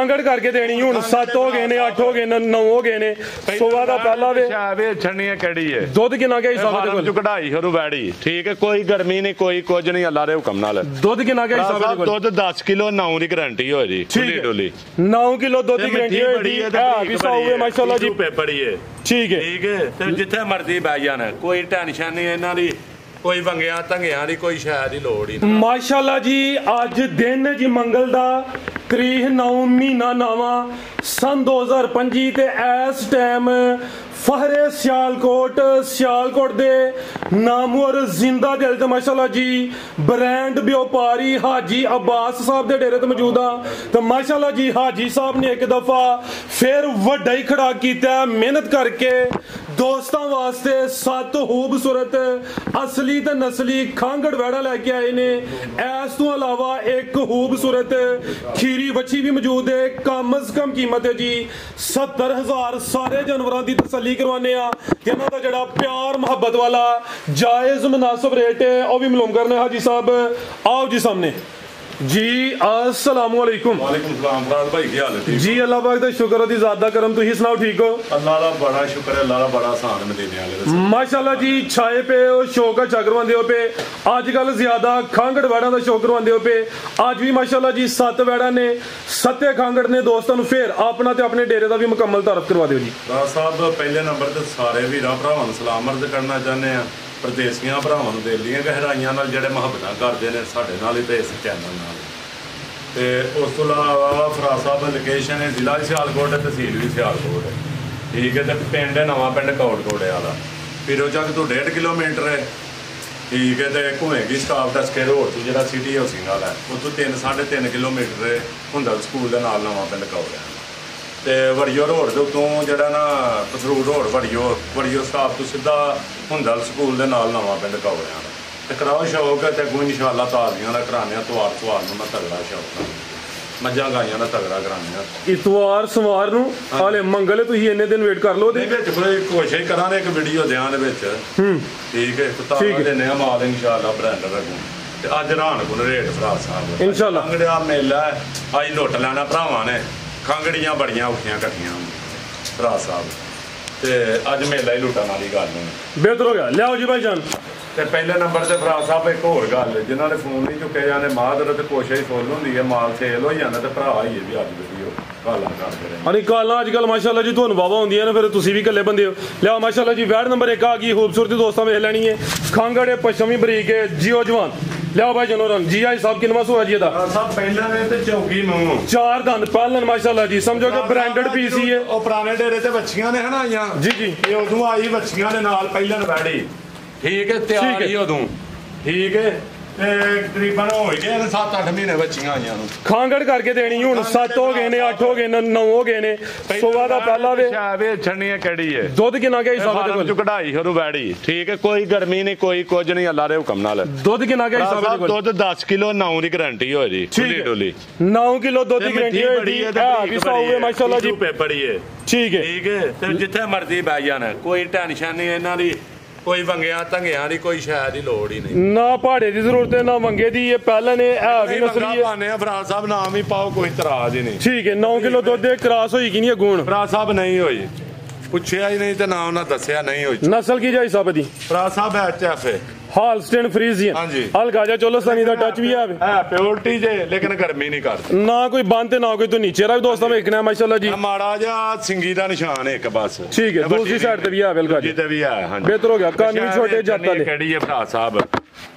ਖਾਂਗੜ ਕਰਕੇ ਦੇਣੀ ਹੁਣ 7 ਹੋ ਗਏ ਨੇ 8 ਹੋ ਗਏ ਨੇ 9 ਹੋ ਗਏ ਨੇ ਸੋਵਾ ਦਾ ਪਹਿਲਾ ਵੇ ਛੜਨੀ ਹੈ ਕਿਹੜੀ ਹੈ ਦੁੱਧ ਕਿੰਨਾ ਗਿਆ ਹਿਸਾਬ ਦੇ ਕੋਲ ਕਢਾਈ ਹਰੂ ਵੈੜੀ ਠੀਕ ਹੈ ਕੋਈ ਗਰਮੀ ਨਹੀਂ ਕੋਈ ਕੁਝ ਨਹੀਂ ਅੱਲਾ ਦੇ ਹੁਕਮ ਨਾਲ ਦੁੱਧ ਕਿੰਨਾ ਗਿਆ ਹਿਸਾਬ ਦੇ ਕੋਲ ਦੁੱਧ 10 ਕਿਲੋ 9 ਦੀ ਗਾਰੰਟੀ ਹੋ ਜੀ ਖੁੱਲੀ ਡੋਲੀ 9 ਕਿਲੋ ਦੁੱਧ ਦੀ ਗਾਰੰਟੀ ਹੋਏਗੀ ਵੀ ਸਾਊ ਮਾਸ਼ਾਅੱਲਾ ਜੀ ਬੜੀ ਹੈ ਠੀਕ ਹੈ ਤੇ ਜਿੱਥੇ ਮਰਜ਼ੀ ਬਹਿ ਜਾਣ ਕੋਈ ਟੈਨਸ਼ਨ ਨਹੀਂ ਇਹਨਾਂ ਦੀ ਕੋਈ ਵੰਗਿਆ ਧੰਗਿਆਂ ਦੀ ਕੋਈ ਸ਼ਾਇਦ ਦੀ ਲੋੜ ਹੀ ਨਹੀਂ ਮਾਸ਼ਾਅੱਲਾ ਜੀ ਅੱਜ ਦਿਨ ਜੀ ਮੰਗਲ ਦਾ ਤਰੀਕ 9 ਮਹੀਨਾ ਨਵਾਂ ਸਨ 2025 ਤੇ ਇਸ ਟਾਈਮ ਫਹਰੇ ਸਿਆਲਕੋਟ ਦੇ ਨਾਮਵਰ ਜ਼ਿੰਦਾ ਦਿਲ ਤੇ ਮਾਸ਼ਾਅੱਲਾ ਜੀ ਬ੍ਰਾਂਡ ਵਪਾਰੀ ਹਾਜੀ ਅब्बास ਸਾਹਿਬ ਦੇ ਡੇਰੇ ਤੇ ਮੌਜੂਦ ਆ ਤੇ ਮਾਸ਼ਾਅੱਲਾ ਜੀ ਹਾਜੀ ਸਾਹਿਬ ਨੇ ਇੱਕ ਦਫਾ ਫਿਰ ਵੱਡਾ ਹੀ ਖੜਾ ਕੀਤਾ ਮਿਹਨਤ ਕਰਕੇ ਦੋਸਤਾਂ ਵਾਸਤੇ 7 ਖੂਬਸੂਰਤ ਅਸਲੀ ਤੇ ਨਸਲੀ ਖਾਂਗੜ ਵੈੜਾ ਲੈ ਕੇ ਆਏ ਨੇ ਇਸ ਤੋਂ ਇਲਾਵਾ ਇੱਕ ਖੂਬਸੂਰਤ ਖੀਰੀ ਵੱਛੀ ਵੀ ਮੌਜੂਦ ਹੈ ਕਮ ਅਜ਼ ਕਮ ਕੀਮਤ ਹੈ ਜੀ 70000 ਸਾਰੇ ਜਾਨਵਰਾਂ ਦੀ ਤਸੱਲੀ ਕਰਵਾने जिन्हों का जड़ा प्यार मुहब्बत वाला जायज़ मुनासिब रेट है वह भी मालूम करने हाजी साहब आओ जी सामने जी अस्सलाम वालेकुम वालेकुम सलाम फराज भाई क्या हाल है जी अल्लाह पाक दा शुक्र दी ज़ात दा करम तुसी सुनाओ ठीक हो अल्लाह दा बड़ा शुक्र है अल्लाह दा बड़ा आसान में देने वाले माशाल्लाह जी छाए पे हो शौक अच्छा करवांदे हो पे आजकल ज्यादा खांगड़ वैड़ा दा शौक करवांदे हो पे आज भी माशाल्लाह जी 7 वैड़ा ने 7 खांगड़ ने दोस्तों नु फिर अपना ते अपने डेरे दा भी मुकम्मल तारफ करवा दियो जी फराज साहब पहले नंबर ते सारे वीरां भरावां नु सलाम अर्ज करना चाहते हैं परदेसियां भरावां नु दिलियां गहराइयां नाल जिहड़े मुहब्बतां करदे ने साडे नाल ते इस चैनल नाल ਤੇ ਉਸ ਤੋਂ ਇਲਾਵਾ ਫਰਾਜ਼ ਸਾਹਿਬ ਲੋਕੇਸ਼ਨ ਹੈ ਜ਼ਿਲ੍ਹਾ ਸਿਆਲਕੋਟ ਤਹਿਸੀਲ ਵੀ ਸਿਆਲਕੋਟ ਹੈ ਠੀਕ ਹੈ ਤੇ ਪਿੰਡ ਹੈ ਨਵਾਂ ਪਿੰਡ ਕੋਟਕੋੜੇ ਵਾਲਾ ਫਿਰੋ ਚੱਕ ਤੋਂ 1.5 ਕਿਲੋਮੀਟਰ ਹੈ ਠੀਕ ਹੈ ਤੇ ਘੁੰਮੇਗੀ ਸਟਾਫ ਦਾ ਸਕੇਰ ਰੋਡ ਤੋਂ ਜਿਹੜਾ ਸਿਟੀ ਹਾਊਸਿੰਗ ਵਾਲਾ ਉਹ ਤੋਂ 3.5 ਕਿਲੋਮੀਟਰ ਹੁੰਦਾ ਸਕੂਲ ਦੇ ਨਾਲ ਨਵਾਂ ਪਿੰਡ ਕੋਟਕੋੜਾ ਤੇ ਵੜੀਓ ਰੋਡ ਦੇ ਉੱਤੋਂ ਜਿਹੜਾ ਨਾ ਪਸਰੂਰ ਰੋਡ ਵੜੀਓ ਸਟਾਫ ਤੋਂ ਸਿੱਧਾ ਹੁੰਦਾ ਸਕੂਲ ਦੇ ਨਾਲ ਨਵਾਂ ਪਿੰਡ ਕੋਟਕੋੜਾ ਤੇ ਕਰਾਓ ਸ਼ੌਕ ਤੇ ਅੱਗੋਂ ਇਨਸ਼ਾਅੱਲਾ ਤਾਜ਼ੀਆਂ ਦਾ ਕਰਾਉਂਦੇ ਆ ਤਵਾਰ ਨੂੰ ਮੈਂ ਤਗੜਾ ਸ਼ੌਕ ਮੱਝਾਂ ਗਾਈਆਂ ਦਾ ਤਗੜਾ ਕਰਾਉਂਦੇ ਆ ਇਤਵਾਰ ਸਵਾਰ ਨੂੰ ਹਾਲੇ ਮੰਗਲ ਤੁਸੀਂ ਇੰਨੇ ਦਿਨ ਵੇਟ ਕਰ ਲਓ ਦੇ ਵਿੱਚ ਕੋਈ ਕੋਸ਼ਿਸ਼ ਕਰਾਂਗੇ ਇੱਕ ਵੀਡੀਓ ਦਿਆਂ ਦੇ ਵਿੱਚ ਠੀਕ ਹੈ ਤਾਜ਼ਾ ਦਿੰਦੇ ਆ ਮਾਲ ਇਨਸ਼ਾਅੱਲਾ ਬ੍ਰਾਂਡ ਰੱਖੂ ਤੇ ਅੱਜ ਰਾਣਪੁਰ ਰੇਟ ਫਰਾਜ਼ ਸਾਹਿਬ ਇਨਸ਼ਾਅੱਲਾ ਖੰਗੜਿਆ ਮੇਲਾ ਅੱਜ ਲੁੱਟ ਲੈਣਾ ਭਰਾਵਾਂ ਨੇ ਖੰਗੜੀਆਂ ਬੜੀਆਂ ਔਖੀਆਂ ਕੱਟੀਆਂ ਫਰਾਜ਼ ਸਾਹਿਬ ਤੇ ਅੱਜ ਮੇਲਾ ਹੀ ਲੁੱਟਣ ਵਾਲੀ ਗੱਲ ਨਹੀਂ ਬਿਹਤਰ ਹੋ ਗਿਆ ਲਿਆਓ ਜੀ ਭਾਈ ਜਾਨ ਤੇ ਪਹਿਲੇ ਨੰਬਰ ਤੇ ਫਰਾਜ਼ ਸਾਹਿਬ ਇੱਕ ਹੋਰ ਗੱਲ ਜਿਨ੍ਹਾਂ ਨੇ ਫੋਨ ਨਹੀਂ ਚੁੱਕੇ ਜਾਂਦੇ ਮਾਦਰ ਤੇ ਕੋਸ਼ਿਸ਼ ਫੁੱਲ ਹੁੰਦੀ ਹੈ ਮਾਲ ਸੇਲ ਹੋ ਜਾਂਦਾ ਤੇ ਭਰਾ ਹੀ ਹੈ ਵੀ ਅੱਜ ਵੀਡੀਓ ਕਾਲਾਂ ਕਰਦੇ ਰਹੇ ਅਰੇ ਕਾਲਾਂ ਅੱਜ ਕੱਲ ਮਾਸ਼ਾਅੱਲਾ ਜੀ ਤੁਹਾਨੂੰ ਵਾਵਾ ਹੁੰਦੀਆਂ ਨੇ ਫਿਰ ਤੁਸੀਂ ਵੀ ਇਕੱਲੇ ਬੰਦੇ ਹੋ ਲਿਆਓ ਮਾਸ਼ਾਅੱਲਾ ਜੀ ਵੈੜ ਨੰਬਰ 1 ਆ ਗਈ ਖੂਬਸੂਰਤੀ ਦੋਸਤਾਂ ਵੇਖ ਲੈਣੀ ਹੈ ਖਾਂਗੜੇ ਪਸ਼ਮੀ ਬਰੀਕ ਹੈ ਜੀਓ ਜਵਾਨ ਲਿਆਓ ਭਾਈ ਜਨੋਰਨ ਜੀ ਆਈ ਸਾਹਿਬ ਕਿੰਨਾ ਸੂਆ ਜੀ ਇਹਦਾ ਸਭ ਪਹਿਲਾਂ ਨੇ ਤੇ ਚੌਕੀ ਮੂੰਹ 4 ਦੰਦ ਪਾਲਣ ਮਾਸ਼ਾਅੱਲਾ ਜੀ ਸਮਝੋ ਕਿ ਬ੍ਰਾਂਡਡ ਪੀਸ ਹੀ ਹੈ ਉਹ ਪੁਰਾਣੇ ਡੇਰੇ ਤੇ ਬੱਚੀਆਂ ਨੇ ਹਨਾਈਆਂ ਜੀ ਇਹ ਉਦੋਂ ਆਈ ਬੱਚੀਆਂ ਦੇ ਨਾਲ ਪਹਿਲਾਂ ਵੈੜੀ ਠੀਕ ਹੈ ਤਿਆਰ ਹੀ ਉਦੋਂ ਠੀਕ ਹੈ ਤੇ ਤਕਰੀਬਨ ਹੋ ਗਏ 7-8 ਮਹੀਨੇ ਬੱਚੀਆਂ ਆਈਆਂ ਨੂੰ ਖਾਂਗੜ ਕਰਕੇ ਦੇਣੀ ਹੁਣ 7 ਹੋ ਗਏ ਨੇ 8 ਹੋ ਗਏ ਨੇ 9 ਹੋ ਗਏ ਨੇ ਸੋਵਾ ਦਾ ਪਹਿਲਾ ਵੇ ਛੜਨੀ ਹੈ ਕਿਹੜੀ ਹੈ ਦੁੱਧ ਕਿੰਨਾ ਗਿਆ ਹਿਸਾਬ ਦੇ ਕੋਲ ਕਢਾਈ ਹਰੂ ਵੈੜੀ ਠੀਕ ਹੈ ਕੋਈ ਗਰਮੀ ਨਹੀਂ ਕੋਈ ਕੁਝ ਨਹੀਂ ਅੱਲਾ ਦੇ ਹੁਕਮ ਨਾਲ ਦੁੱਧ ਕਿੰਨਾ ਗਿਆ ਹਿਸਾਬ ਦੇ ਕੋਲ ਦੁੱਧ 10 ਕਿਲੋ 9 ਦੀ ਗਾਰੰਟੀ ਹੋ ਜੀ ਖੁੱਲੀ ਡੋਲੀ 9 ਕਿਲੋ ਦੁੱਧ ਦੀ ਗਾਰੰਟੀ ਹੋਏਗੀ ਵੀ ਸਾਊ ਮਾਸ਼ਾਅੱਲਾ ਜੀ ਬੜੀ ਹੈ ਠੀਕ ਹੈ ਤੇ ਜਿੱਥੇ ਮਰਜ਼ੀ ਬਹਿ ਜਾਣ ਕੋਈ ਟੈਨਸ਼ਨ ਨਹੀਂ ਇਹਨਾਂ ਦੀ ਕੋਈ ਵੰਗਿਆ ਧੰਗਿਆਂ ਦੀ ਕੋਈ ਸ਼ਾਇਦ ਦੀ ਲੋੜ ਹੀ ਨਹੀਂ ਨਾ ਪਹਾੜੇ ਦੀ ਜ਼ਰੂਰਤ ਹੈ ਨਾ ਵੰਗੇ ਦੀ ਇਹ ਪਹਿਲਾਂ ਨੇ ਇਹ ਵੀ ਨਸਲੀ ਹੈ ਪਾਣੇ ਆ ਫਰਾਜ਼ ਸਾਹਿਬ ਨਾਮ ਹੀ ਪਾਓ ਕੋਈ ਇਤਰਾਜ਼ ਹੀ ਨਹੀਂ ਠੀਕ ਹੈ 9 ਕਿਲੋ ਦੁੱਧ ਦੇ ਕ੍ਰਾਸ ਹੋਈ ਕਿ ਨਹੀਂ ਗੁਣ ਫਰਾਜ਼ ਸਾਹਿਬ ਨਹੀਂ ਹੋਈ ਪੁੱਛਿਆ ਹੀ ਨਹੀਂ ਤੇ ਨਾ ਉਹਨਾਂ ਦੱਸਿਆ ਨਹੀਂ ਹੋਈ ਨਸਲ ਕੀ ਜਾਈ ਸਾਹਿਬ ਦੀ ਫਰਾਜ਼ ਸਾਹਿਬ ਐਚਐਫ ਹੈ ਹਾਲਸਟਨ ਫਰੀਜ਼ੀਅਨ ਹਾਂਜੀ ਹਲਗਾਜਾ ਚੋਲਸਤਾਨੀ ਦਾ ਟੱਚ ਵੀ ਆਵੇ ਹੈ ਪਿਓਰਟੀ ਜੇ ਲੇਕਿਨ ਗਰਮੀ ਨਹੀਂ ਕਰਦੀ ਨਾ ਕੋਈ ਬੰਦ ਤੇ ਨਾ ਕੋਈ ਤੋਂ ਨੀਚੇ ਰਾ ਦੋਸਤਾਂ ਵੇਖਣਾ ਮਾਸ਼ਾਅੱਲਾ ਜੀ ਮਾੜਾ ਜਿਹਾ ਸਿੰਗੀ ਦਾ ਨਿਸ਼ਾਨ ਹੈ ਇੱਕ ਬਸ ਠੀਕ ਹੈ ਦੂਸਰੀ ਸਾਈਡ ਤੇ ਵੀ ਆ ਬਿਲਕੁਲ ਜੀ ਤੇ ਵੀ ਹੈ ਹਾਂਜੀ ਬਿਹਤਰ ਹੋ ਗਿਆ ਕੰਨ ਵੀ ਛੋਟੇ ਜੱਟਾਂ ਦੇ ਕਿਹੜੀ ਹੈ ਫਰਾਜ਼ ਸਾਹਿਬ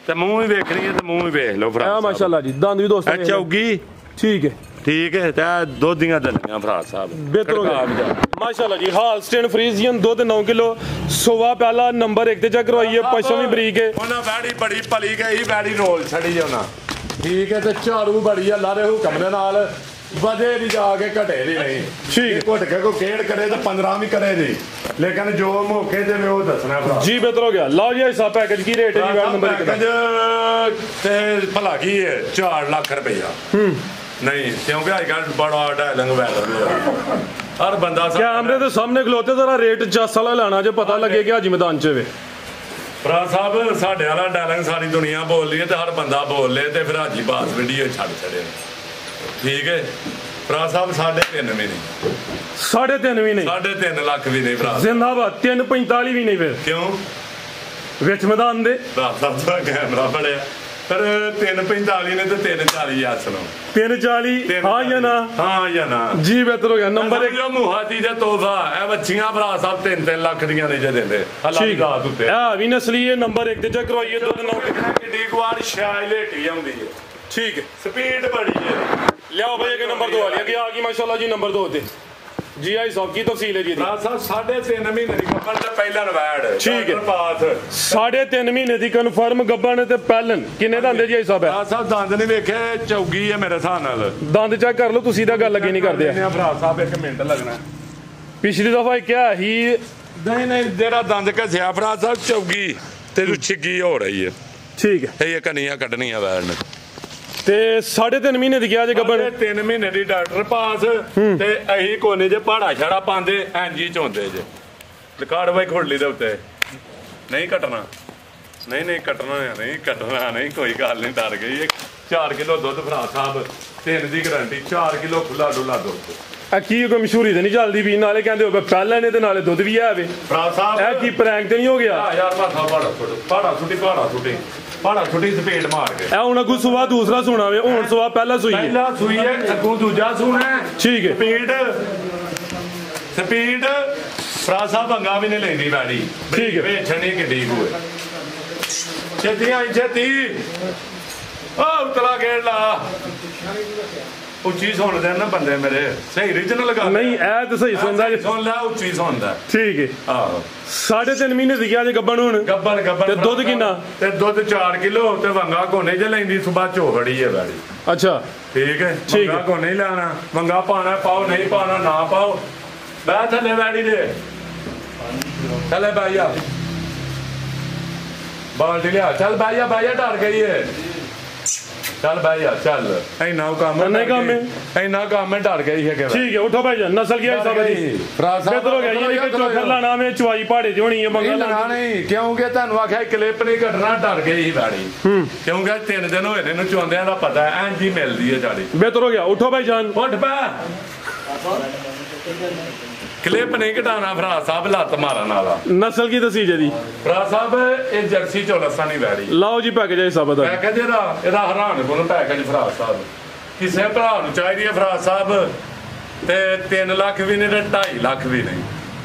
ਤੇ ਮੂੰਹ ਵੀ ਵੇਖਣੀ ਹੈ ਤੇ ਮੂੰਹ ਵੀ ਵੇਖ ਲਓ ਫਰਾਜ਼ ਸਾਹਿਬ ਮਾਸ਼ਾਅੱਲਾ ਜੀ ਦੰਦ ਵੀ ਦੋਸਤਾਂ ਚੌਗੀ ਠੀਕ ਹੈ ਠੀਕ ਹੈ ਤੇ ਦੋਧੀਆਂ ਦਲੀਆਂ ਫਰਾਜ਼ ਸਾਹਿਬ ਬਿਹਤਰ ਹੋ ਗਿਆ ਮਾਸ਼ਾਅੱਲਾ ਜੀ ਹਾਲਸਟਨ ਫਰੀਜ਼ੀਅਨ ਦੁੱਧ 9 ਕਿਲੋ ਸੋਵਾ ਪਹਿਲਾ ਨੰਬਰ 1 ਤੇ ਚੈੱਕ ਕਰਵਾਈਏ ਪਸ਼ਮੀ ਬਰੀਕ ਹੈ ਉਹਨਾਂ ਵੈੜੀ ਬੜੀ ਭਲੀ ਗਈ ਵੈੜੀ ਰੋਲ ਛੜੀ ਉਹਨਾਂ ਠੀਕ ਹੈ ਤੇ ਝਾੜੂ ਬੜੀ ਆ ਲਾਰੇ ਹੁਕਮ ਦੇ ਨਾਲ ਵਧੇ ਨਹੀਂ ਜਾ ਕੇ ਘਟੇ ਦੀ ਨਹੀਂ ਠੀਕ ਘੁੱਟ ਕੇ ਕੋਈ ਖੇਡ ਕਰੇ ਤਾਂ 15 ਵੀ ਕਰੇ ਜੀ ਲੇਕਿਨ ਜੋ ਮੌਕੇ ਤੇ ਉਹ ਦੱਸਣਾ ਭਰਾ ਜੀ ਬਿਹਤਰ ਹੋ ਗਿਆ ਲਓ ਜੀ ਹਿਸਾਬ ਪੈਕੇਜ ਕੀ ਰੇਟ ਹੈ ਜੀ ਵੈੜ ਨੰਬਰ 1 ਦਾ ਤੇ ਭਲਾ ਕੀ ਹੈ 4 ਲੱਖ ਰੁਪਇਆ ਨਹੀਂ ਕਿਉਂਕਿ ਅੱਜ ਕੱਲ ਬੜਾ ਡਾਇਲੰਗ ਵੈਲ ਹਰ ਬੰਦਾ ਕੈਮਰੇ ਦੇ ਸਾਹਮਣੇ ਖਲੋਤੇ ਜ਼ਰਾ ਰੇਟ ਜੱਸ ਵਾਲਾ ਲੈਣਾ ਜੇ ਪਤਾ ਲੱਗੇ ਕਿ ਹਾਜੀ ਮੈਦਾਨ ਚ ਵੇ ਭਰਾ ਸਾਹਿਬ ਸਾਡੇ ਵਾਲਾ ਡਾਇਲੰਗ ਸਾਰੀ ਦੁਨੀਆ ਬੋਲ ਰਹੀ ਹੈ ਤੇ ਹਰ ਬੰਦਾ ਬੋਲ ਲੇ ਤੇ ਫਿਰ ਹਾਜੀ ਬਾਸ ਵੀਡੀਓ ਛੱਡ ਛੜੇ ਠੀਕ ਹੈ ਭਰਾ ਸਾਹਿਬ 3.5 ਵੀ ਨਹੀਂ 3.5 ਵੀ ਨਹੀਂ 3.5 ਲੱਖ ਵੀ ਨਹੀਂ ਭਰਾ ਜ਼ਿੰਦਾਬਾਦ 3.45 ਵੀ ਨਹੀਂ ਫਿਰ ਕਿਉਂ ਵਿੱਚ ਮੈਦਾਨ ਦੇ ਭਰਾ ਸਾਹਿਬ ਦਾ ਕੈਮਰਾ ਬੜਿਆ ਪਰ 3.45 ਨੇ ਤੇ 3.40 ਆ ਸੁਣੋ 3.40 ਹਾਂ ਜਾਂ ਨਾ ਹਾਂ ਜਾਂ ਨਾ ਜੀ ਬਿਹਤਰ ਹੋ ਗਿਆ ਨੰਬਰ 1 ਜੋ ਮੁਹਾਤੀ ਦਾ ਤੋਹਫਾ ਇਹ ਬੱਚੀਆਂ ਭਰਾ ਸਾਹਿਬ 3-3 ਲੱਖ ਦੀਆਂ ਨੇ ਜੇ ਦਿੰਦੇ ਅੱਲਾਹ ਦੀ ਦਾਤ ਉੱਤੇ ਆ ਵੀ ਨਸਲੀ ਇਹ ਨੰਬਰ 1 ਤੇ ਚੈੱਕ ਕਰਵਾਈਏ ਦੁੱਧ ਨਾ ਕਿੱਡੀ ਕੁਆਰ ਸ਼ਾਇ ਲੇਟੀ ਆਉਂਦੀ ਹੈ ਠੀਕ ਹੈ ਸਪੀਡ ਬੜੀ ਹੈ ਲਿਆਓ ਭਾਈ ਅੱਗੇ ਨੰਬਰ 2 ਵਾਲੀ ਅੱਗੇ ਆ ਗਈ ਮਾਸ਼ਾਅੱਲਾ ਜੀ ਨੰਬਰ 2 ਤੇ जी आई साहब की तफसील है जी भरा साहब 3.5 महीने की गब्बन ते पहलन वैड ठीक है पास 3.5 महीने की कन्फर्म गब्बन ते पहलन किन्ने दंद जी आई साहब है भरा साहब दंद नहीं वेखे चौगी है मेरे हिसाब नाल दंद चेक कर लो तुसी दा गल लगी नहीं करदे भरा साहब 1 मिनट लगना पिछली दफा क्या ही नहीं नहीं जेड़ा दंद घसिया भरा साहब चौगी ते छिगी हो रही है ठीक है ये कनियां कढनियां वैड ने ਤੇ 3.5 ਮਹੀਨੇ ਦੀ ਗਿਆ ਜੇ ਗੱਬਣ 3 ਮਹੀਨੇ ਦੀ ਡਾਕਟਰ ਪਾਸ ਤੇ ਅਸੀਂ ਕੋਨੇ ਜੇ ਪਹਾੜਾ ਛੜਾ ਪਾਉਂਦੇ ਐਂਜੀ ਚੋਂਦੇ ਜੇ ਰਿਕਾਰਡ ਵਾਈ ਖੋਲੀ ਦੇ ਉੱਤੇ ਨਹੀਂ ਕੱਟਣਾ ਨਹੀਂ ਕੱਟਣਾ ਨਹੀਂ ਕੋਈ ਗੱਲ ਨਹੀਂ ਡਰ ਗਈ 4 ਕਿਲੋ ਦੁੱਧ ਭਰਾ ਸਾਹਿਬ 3 ਦੀ ਗਾਰੰਟੀ 4 ਕਿਲੋ ਖੁੱਲਾ ਡੁੱਲਾ ਦੁੱਧ ਆ ਕੀ ਕੋਈ ਮਸ਼ਹੂਰੀ ਤੇ ਨਹੀਂ ਚੱਲਦੀ ਵੀ ਨਾਲੇ ਕਹਿੰਦੇ ਹੋ ਪਹਿਲਾਂ ਨੇ ਤੇ ਨਾਲੇ ਦੁੱਧ ਵੀ ਆ ਵੇ ਭਰਾ ਸਾਹਿਬ ਇਹ ਕੀ ਪ੍ਰੈਂਕ ਤੇ ਨਹੀਂ ਹੋ ਗਿਆ ਯਾਰ ਮਾਥਾ ਪਹਾੜਾ ਛੁੱਟੀ ਸਪੀਡ ਮਾਰ ਕੇ ਇਹ ਹੁਣ ਅੱਗੂ ਸੁਬਾ ਦੂਸਰਾ ਸੁਣਾ ਵੇ ਹੁਣ ਸੁਬਾ ਪਹਿਲਾ ਸੂਈ ਹੈ ਅੱਗੂ ਦੂਜਾ ਸੁਣਾ ਠੀਕ ਹੈ ਸਪੀਡ ਭਰਾ ਸਾਹਿਬ ਅੰਗਾ ਵੀ ਨਹੀਂ ਲੈਂਦੀ ਬਾੜੀ ਠੀਕ ਹੈ ਵੇਚਣੀ ਕਿੱਡੀ ਹੋਏ ਛੇਤੀ ਉਤਲਾ ਗੇੜ ਲਾ ਉੱਚੀ ਸੁਣਦੇ ਨਾ ਬੰਦੇ ਮੇਰੇ ਸਹੀ ਰੀਜਨਲ ਗੱਲ ਨਹੀਂ ਇਹ ਤਾਂ ਸਹੀ ਸੁਣਦਾ ਜੀ ਸੁਣ ਲੈ ਉੱਚੀ ਸੁਣਦਾ ਠੀਕ ਹੈ ਆਹੋ 3.5 ਮਹੀਨੇ ਦੀ ਗਿਆ ਜੇ ਗੱਬਣ ਹੁਣ ਗੱਬਣ ਤੇ ਦੁੱਧ ਕਿੰਨਾ ਤੇ ਦੁੱਧ 4 ਕਿਲੋ ਤੇ ਵੰਗਾ ਕੋਨੇ ਚ ਲੈਂਦੀ ਸੁਬਾ ਝੋੜੀ ਹੈ ਬਾੜੀ ਅੱਛਾ ਠੀਕ ਹੈ ਵੰਗਾ ਕੋਨੇ ਹੀ ਲੈਣਾ ਵੰਗਾ ਪਾਣਾ ਪਾਓ ਨਹੀਂ ਪਾਣਾ ਨਾ ਪਾਓ ਬੈ ਥੱਲੇ ਬਾੜੀ ਦੇ ਥੱਲੇ ਬਾਈਆ ਬਾਲਟੀ ਲਿਆ ਚੱਲ ਬਾਈਆ ਡਰ ਗਈ ਹੈ चल भाई यार चल ऐना काम है डर गई है ठीक है उठो भाई जान नस्ल की सब जी बेहतर हो गया ये कि चोखर लाना में चवाई पहाड़े च होनी है मंगल ना नहीं क्योंकि ਤੁਹਾਨੂੰ ਆਖਿਆ ਕਲਿੱਪ ਨਹੀਂ ਕੱਢਣਾ ਡਰ ਗਈ ਬਾੜੀ ਕਿਉਂਕਿ 3 ਦਿਨ ਹੋਏ ਨੇ ਇਹਨੂੰ ਚੋਂਦਿਆਂ ਦਾ ਪਤਾ ਐ ਜੀ ਮਿਲਦੀ ਹੈ ਜਾੜੀ बेहतर हो गया उठो भाई जान ਉੱਠ ਪਾ ਕਲਿੱਪ ਨਹੀਂ ਘਟਾਣਾ ਭਰਾ ਸਾਹਿਬ ਲੱਤ ਮਾਰਨ ਵਾਲਾ ਨਸਲ ਕੀ ਦਸੀ ਜੀ ਭਰਾ ਸਾਹਿਬ ਇਹ ਜਰਸੀ ਚੋਂ ਲੱਸਾਂ ਨਹੀਂ ਵੈੜੀ ਲਾਓ ਜੀ ਪੈਕੇਜ ਹੈ ਸਭ ਦਾ ਪੈਕੇਜ ਇਹਦਾ ਹਰਾਨ ਕੋਲ ਪੈਕੇਜ ਭਰਾ ਸਾਹਿਬ ਕਿਸੇ ਭਰਾ ਨੂੰ ਚਾਹੀਦੀ ਹੈ ਭਰਾ ਸਾਹਿਬ ਤੇ 3 ਲੱਖ ਵੀ ਨਹੀਂ ਤੇ 2.5 ਲੱਖ ਵੀ ਨਹੀਂ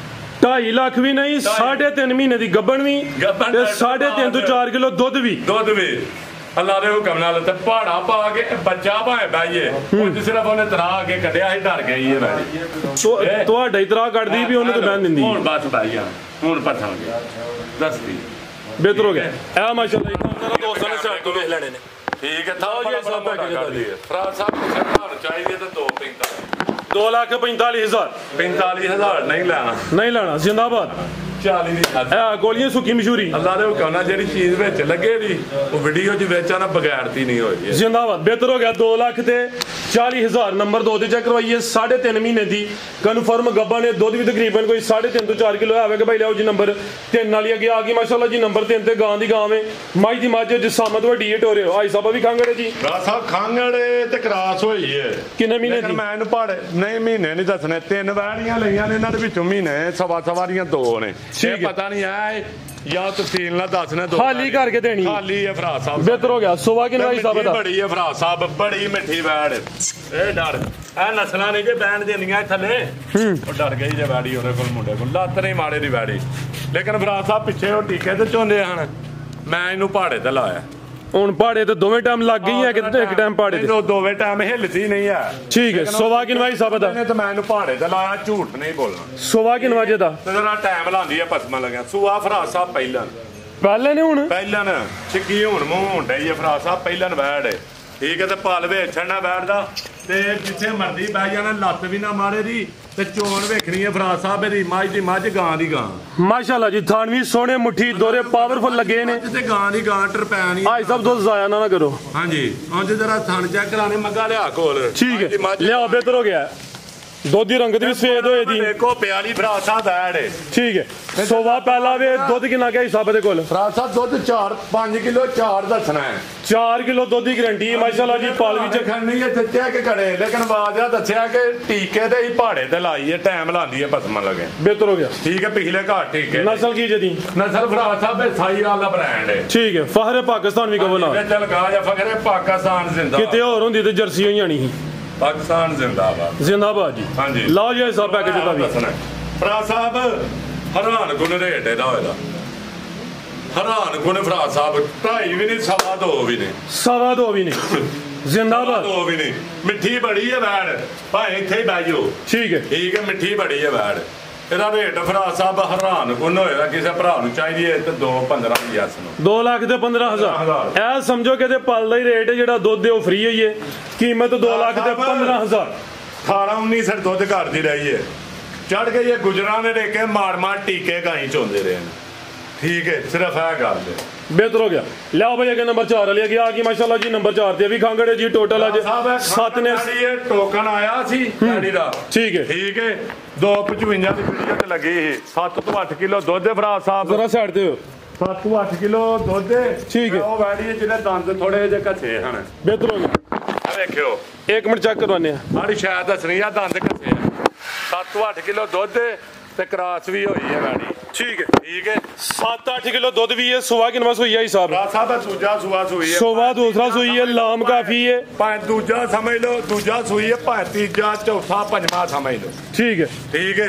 2.5 ਲੱਖ ਵੀ ਨਹੀਂ 3.5 ਮਹੀਨੇ ਦੀ ਗੱਬਣ ਵੀ ਤੇ 3.5 ਤੋਂ 4 ਕਿਲੋ ਦੁੱਧ ਵੀ ਅੱਲਾ ਦੇ ਹੁਕਮ ਨਾਲ ਤੇ ਪਹਾੜਾ ਪਾ ਕੇ ਬੱਚਾ ਭਾਵੇਂ ਬਾਈਏ ਉਹ ਸਿਰਫ ਉਹਨੇ ਤਰਾ ਕੇ ਕੱਢਿਆ ਸੀ ਡਰ ਗਈ ਹੈ ਬਾਈ ਤੁਹਾਡਾ ਹੀ ਤਰਾ ਕੱਢਦੀ ਵੀ ਉਹਨੂੰ ਤਾਂ ਬਹਿਣ ਦਿੰਦੀ ਹੁਣ ਬਸ ਬਾਈਆ ਹੁਣ ਪਠਾਂਗੇ ਦੱਸਦੀ ਬਿਹਤਰ ਹੋ ਗਿਆ ਇਹ ਮਾਸ਼ਾਅੱਲਾ ਇਹ ਦੋਸਤਾਂ ਨੇ ਸਾਈਡ ਤੋਂ ਵੇਖ ਲੈਣੇ ਨੇ ਠੀਕ ਹੈ ਤਾਂ ਜੀ ਸਭ ਪੈਕੇਜ ਦਾ ਦੀ ਫਰਾ ਸਾਹਿਬ ਨੂੰ ਸਰਕਾਰ ਚਾਹੀਦੀ ਤਾਂ 2,45,000 45,000 ਨਹੀਂ ਲੈਣਾ ਜ਼ਿੰਦਾਬਾਦ 40 ਦੀ ਖਾਦ ਗੋਲੀਆਂ ਸੁੱਕੀ ਮਸ਼ਹੂਰੀ ਅੱਲਾ ਦੇ ਹੁਕਮ ਨਾਲ ਜਿਹੜੀ ਚੀਜ਼ ਵਿੱਚ ਲੱਗੇ ਦੀ ਉਹ ਵੀਡੀਓ 'ਚ ਵੇਚਣਾ ਬਗੈਰਤੀ ਨਹੀਂ ਹੋਈ ਜ਼ਿੰਦਾਬਾਦ ਬਿਹਤਰ ਹੋ ਗਿਆ 2,40,000 ਨੰਬਰ 2 ਤੇ ਚੈੱਕ ਕਰਵਾਈਏ 3.5 ਮਹੀਨੇ ਦੀ ਕਨਫਰਮ ਗੱਬਾ ਨੇ ਦੁੱਧ ਵੀ ਤਕਰੀਬਨ ਕੋਈ 3.5 ਤੋਂ 4 ਕਿਲੋ ਆਵੇਗਾ ਭਾਈ ਲਿਆਓ ਜੀ ਨੰਬਰ 3 ਵਾਲੀ ਅੱਗੇ ਆ ਗਈ ਮਾਸ਼ਾਅੱਲਾ ਜੀ ਨੰਬਰ 3 ਤੇ ਗਾਂ ਦੀ ਗਾਂ ਵੇ ਮਾਈ ਦੀ ਮੱਝ ਜਸਾਮਤ ਵੱਡੀ ਟੋਰੇ ਆਈ ਸਾਹਿਬ ਵੀ ਖਾਂਗੜੇ ਜੀ ਰਾਜ ਸਾਹਿਬ ਖਾਂਗੜੇ ਤੇ ਕਰਾਸ ਹੋਈ ਹੈ ਕਿੰਨੇ ਮਹੀਨੇ ਦੀ ਮੈਂ ਇਹਨੂੰ ਪਹਾੜੇ ਨਹੀਂ ਮਹੀਨੇ ਨਹੀਂ ਦੱਸਣੇ 3 ਵੈੜੀਆਂ ਲਈਆਂ ਨੇ ਇਹਨਾਂ ਦੇ ਵਿੱਚੋਂ ਮਹੀਨੇ ਸਵਾ ਦੀਆਂ 2 ਨੇ ਇਹ ਪਤਾ ਨਹੀਂ ਆਏ ਜਾਂ ਤਫਸੀਲ ਨਾਲ ਦੱਸਣਾ ਖਾਲੀ ਕਰਕੇ ਦੇਣੀ ਖਾਲੀ ਹੈ ਭਰਾ ਸਾਹਿਬ ਬਿਹਤਰ ਹੋ ਗਿਆ ਸੁਬਾ ਕਿੰਨਾ ਭਾਈ ਸਾਹਿਬ ਦਾ ਬੜੀ ਹੈ ਭਰਾ ਸਾਹਿਬ ਬੜੀ ਮਿੱਠੀ ਵੈੜ ਇਹ ਡਰ ਇਹ ਨਸਲਾਂ ਨਹੀਂ ਜੇ ਬੈਣ ਦਿੰਦੀਆਂ ਥੱਲੇ ਉਹ ਡਰ ਗਈ ਜੇ ਵੈੜੀ ਉਹਦੇ ਕੋਲ ਮੁੰਡੇ ਕੋਲ ਲੱਤ ਨਹੀਂ ਮਾੜੇ ਦੀ ਵੈੜੀ ਲੇਕਿਨ ਭਰਾ ਸਾਹਿਬ ਪਿੱਛੇ ਉਹ ਟੀਕੇ ਤੇ ਝੋਂਦੇ ਹਨ ਮੈਂ ਇਹਨੂੰ ਪਹਾੜੇ ਤੇ ਲਾਇਆ ਹੁਣ ਪਹਾੜੇ ਤੇ ਦੋਵੇਂ ਟਾਈਮ ਲੱਗ ਗਈ ਹੈ ਕਿ ਇੱਕ ਟਾਈਮ ਪਹਾੜੇ ਤੇ ਦੋਵੇਂ ਟਾਈਮ ਹਿੱਲਦੀ ਨਹੀਂ ਆ ਠੀਕ ਹੈ ਸੁਬਾ ਕਿੰਨਾ ਭਾਈ ਸਾਹਿਬ ਦਾ ਤੇ ਮੈਂ ਇਹਨੂੰ ਪਹਾੜੇ ਤੇ ਲਾਇਆ ਝੂਠ ਨਹੀਂ ਬੋਲਣਾ ਸੁਬਾ ਕਿੰਨਾ ਵਜੇ ਦਾ ਤੇ ਜਰਾ ਟਾਈਮ ਲਾਉਂਦੀ ਆ ਪਸਮਾ ਲੱਗਿਆ ਸੁਆ ਭਰਾ ਸਾਹਿਬ ਪਹਿਲਾਂ ਨੇ ਹੁਣ ਛਿੱਗੀ ਹੁਣ ਮੂੰਹ ਹੁੰਦਾ ਹੀ ਭਰਾ ਸਾਹਿਬ ਪਹਿਲਾਂ ਵੈੜ ਠੀਕ ਹੈ ਤੇ ਪਲ ਵੇਚਣਾ ਬੈਠਦਾ ਤੇ ਜਿੱਥੇ ਮਰਦੀ ਬਹਿ ਜਾਣਾ ਲੱਤ ਵੀ ਨਾ ਮਾਰੇ ਦੀ ਤੇ ਚੋਣ ਵੇਖਣੀ ਹੈ ਭਰਾ ਸਾਹਿਬ ਇਹਦੀ ਮੱਝ ਗਾਂ ਦੀ ਗਾਂ ਮਾਸ਼ਾਅੱਲਾ ਜੀ ਥਾਨਵੀ ਸੋਹਣੇ ਮੁੱਠੀ ਦੋਰੇ ਪਾਵਰਫੁਲ ਲੱਗੇ ਨੇ ਤੇ ਗਾਂ ਦੀ ਗਾਂ ਟਰਪੈ ਨਹੀਂ ਆਈ ਸਭ ਦੁੱਧ ਜ਼ਾਇਆ ਨਾ ਕਰੋ ਹਾਂਜੀ ਉਂਝ ਜਰਾ ਥਣ ਚੈੱਕ ਕਰਾਣੇ ਮੱਗਾ ਲਿਆ ਕੋਲ ਠੀਕ ਹੈ ਲਿਆਓ ਬਿਹਤਰ ਹੋ ਗਿਆ ਦੁੱਧ ਦੀ ਰੰਗਤ ਵੀ ਸਫੇਦ ਹੋਏ ਦੀ ਦੇਖੋ ਪਿਆਲੀ ਫਰਾਸ ਸਾਹਿਬ ਐਡ ਹੈ ਠੀਕ ਹੈ ਸੋਵਾ ਪਹਿਲਾ ਵੇ ਦੁੱਧ ਕਿੰਨਾ ਗਿਆ ਹਿਸਾਬ ਦੇ ਕੋਲ ਫਰਾਸ ਸਾਹਿਬ ਦੁੱਧ 5 ਕਿਲੋ 4 ਦੱਸਣਾ ਹੈ 4 ਕਿਲੋ ਦੁੱਧ ਦੀ ਗਰੰਟੀ ਮਾਸ਼ਾਅੱਲਾ ਜੀ ਪਾਲ ਵੀ ਖੜਨੀ ਹੈ ਦੱਸਿਆ ਕਿ ਕੜੇ ਲੇਕਿਨ ਬਾਜਾ ਦੱਸਿਆ ਕਿ ਟੀਕੇ ਤੇ ਹੀ ਪਹਾੜੇ ਤੇ ਲਾਈ ਹੈ ਟਾਈਮ ਲਾਉਂਦੀ ਹੈ ਪਸਮਾ ਲਗੇ ਬਿਹਤਰ ਹੋ ਗਿਆ ਠੀਕ ਹੈ ਪਿਛਲੇ ਘਾਟ ਟੀਕੇ ਨਸਲ ਕੀ ਜਦੀ ਨਸਲ ਫਰਾਸ ਸਾਹਿਬ ਸਾਈ ਵਾਲਾ ਬ੍ਰਾਂਡ ਹੈ ਠੀਕ ਹੈ ਫਖਰੇ ਪਾਕਿਸਤਾਨ ਵੀ ਕਹੋ ਨਾ ਚੱਲ ਗਾ ਜਾਂ ਫਖਰੇ ਪਾਕਿਸਤਾਨ ਜ਼ਿੰਦਾ ਕਿਤੇ ਹੋਰ ਹੁੰਦੀ ਤੇ ਜਰਸੀ ਹੋਈ ਜਾਣੀ ਸੀ ਪਾਕਿਸਤਾਨ ਜ਼ਿੰਦਾਬਾਦ ਜ਼ਿੰਦਾਬਾਦ ਜੀ ਹਾਂਜੀ ਲਓ ਜੀ ਸਭ ਪੈਕੇਜ ਦਾ ਵੀ ਫਰਾਸ ਸਾਹਿਬ ਹੈਰਾਨ ਗੁਣ ਰੇਟ ਇਹਦਾ ਹੋਏਗਾ ਹੈਰਾਨ ਗੁਣ ਫਰਾਸ ਸਾਹਿਬ 2.5 ਵੀ ਨਹੀਂ 2.5 ਵੀ ਨਹੀਂ 2.5 ਵੀ ਨਹੀਂ ਜ਼ਿੰਦਾਬਾਦ 2 ਵੀ ਨਹੀਂ ਮਿੱਠੀ ਬੜੀ ਹੈ ਵੈੜ ਭਾਵੇਂ ਇੱਥੇ ਹੀ ਬਹਿ ਜਾਓ ਠੀਕ ਹੈ ਮਿੱਠੀ ਬੜੀ ਹੈ ਵੈੜ ਇਹਦਾ ਰੇਟ ਫਰਾਸ ਸਾਹਿਬ ਹੈਰਾਨ ਗੁਣ ਹੋਏਗਾ ਕਿਸੇ ਭਰਾ ਨੂੰ ਚਾਹੀਦੀ ਹੈ ਤੇ 2.15 ਦੀ ਐਸ ਨੂੰ 2 ਲੱਖ ਤੇ 15,000 ਇਹ ਸਮਝੋ ਕਿ ਤੇ ਪਲ ਦਾ ਹੀ ਰੇਟ ਹੈ ਜਿਹੜਾ ਦੁੱਧ ਉਹ ਫ੍ਰੀ ਹੋਈ ਹੈ ਕੀਮਤ 2 ਲੱਖ ਤੇ 15,000 18-19 ਸਰ ਦੁੱਧ ਘਰ ਦੀ ਰਹੀ ਹੈ ਚੜ ਗਈ ਇਹ ਗੁਜਰਾਂ ਨੇ ਦੇਖੇ ਮਾਰ ਟੀਕੇ ਗਾਈ ਚੋਂਦੇ ਰਹੇ ਨੇ ਠੀਕ ਹੈ ਸਿਰਫ ਇਹ ਗੱਲ ਹੈ ਬਿਹਤਰ ਹੋ ਗਿਆ ਲਿਆਓ ਭਾਈ ਅੱਗੇ ਨੰਬਰ 4 ਵਾਲੀ ਆ ਗਈ ਮਾਸ਼ਾਅੱਲਾ ਜੀ ਨੰਬਰ 4 ਤੇ ਵੀ ਖਾਂਗੜੇ ਜੀ ਟੋਟਲ ਅੱਜ 7 ਨੇ ਇਹ ਟੋਕਨ ਆਇਆ ਸੀ ਗਾੜੀ ਦਾ ਠੀਕ ਹੈ 2.55 ਦੀ ਵੀਡੀਓ ਤੇ ਲੱਗੀ ਸੀ 7 ਤੋਂ 8 ਕਿਲੋ ਦੁੱਧ ਦੇ ਫਰਾਸ ਸਾਹਿਬ ਜ਼ਰਾ ਸਾਈਡ ਤੇ ਹੋ 7 ਤੋਂ 8 ਕਿਲੋ ਦੁੱਧ ਠੀਕ ਹੈ ਉਹ ਵੈੜੀ ਜਿਹਦੇ ਦੰਦ ਥੋੜੇ ਜਿਹੇ ਘਸੇ ਹਨ ਬਿਹਤਰ ਹੋ ਗਿਆ ਆ ਵੇਖਿਓ 1 ਮਿੰਟ ਚੈੱਕ ਕਰਵਾਨੇ ਆ ਆੜੀ ਸ਼ਾਇਦ ਦੱਸਣੀ ਆ ਦੰਦ ਘਸੇ 7 ਤੋਂ 8 ਕਿਲੋ ਦੁੱਧ ਤੇ ਕਰਾਸ ਵੀ ਹੋਈ ਹੈ ਗਾੜੀ ਠੀਕ ਹੈ 7-8 ਕਿਲੋ ਦੁੱਧ ਵੀ ਹੈ ਸੁਆ ਕਿਨਵਾ ਸੋਈ ਹੈ ਹਿਸਾਬ ਫਰਾਸ ਸਾਹਿਬ ਦੂਜਾ ਸੁਆ ਸੂਈ ਹੈ ਸੁਆ ਦੂਸਰਾ ਸੂਈ ਹੈ ਲਾਮ ਕਾਫੀ ਹੈ ਭਾਵੇਂ ਦੂਜਾ ਸਮਝ ਲਓ ਦੂਜਾ ਸੂਈ ਹੈ ਭਾਵੇਂ ਤੀਜਾ ਚੌਥਾ ਪੰਜਵਾਂ ਸਮਝ ਲਓ ਠੀਕ ਹੈ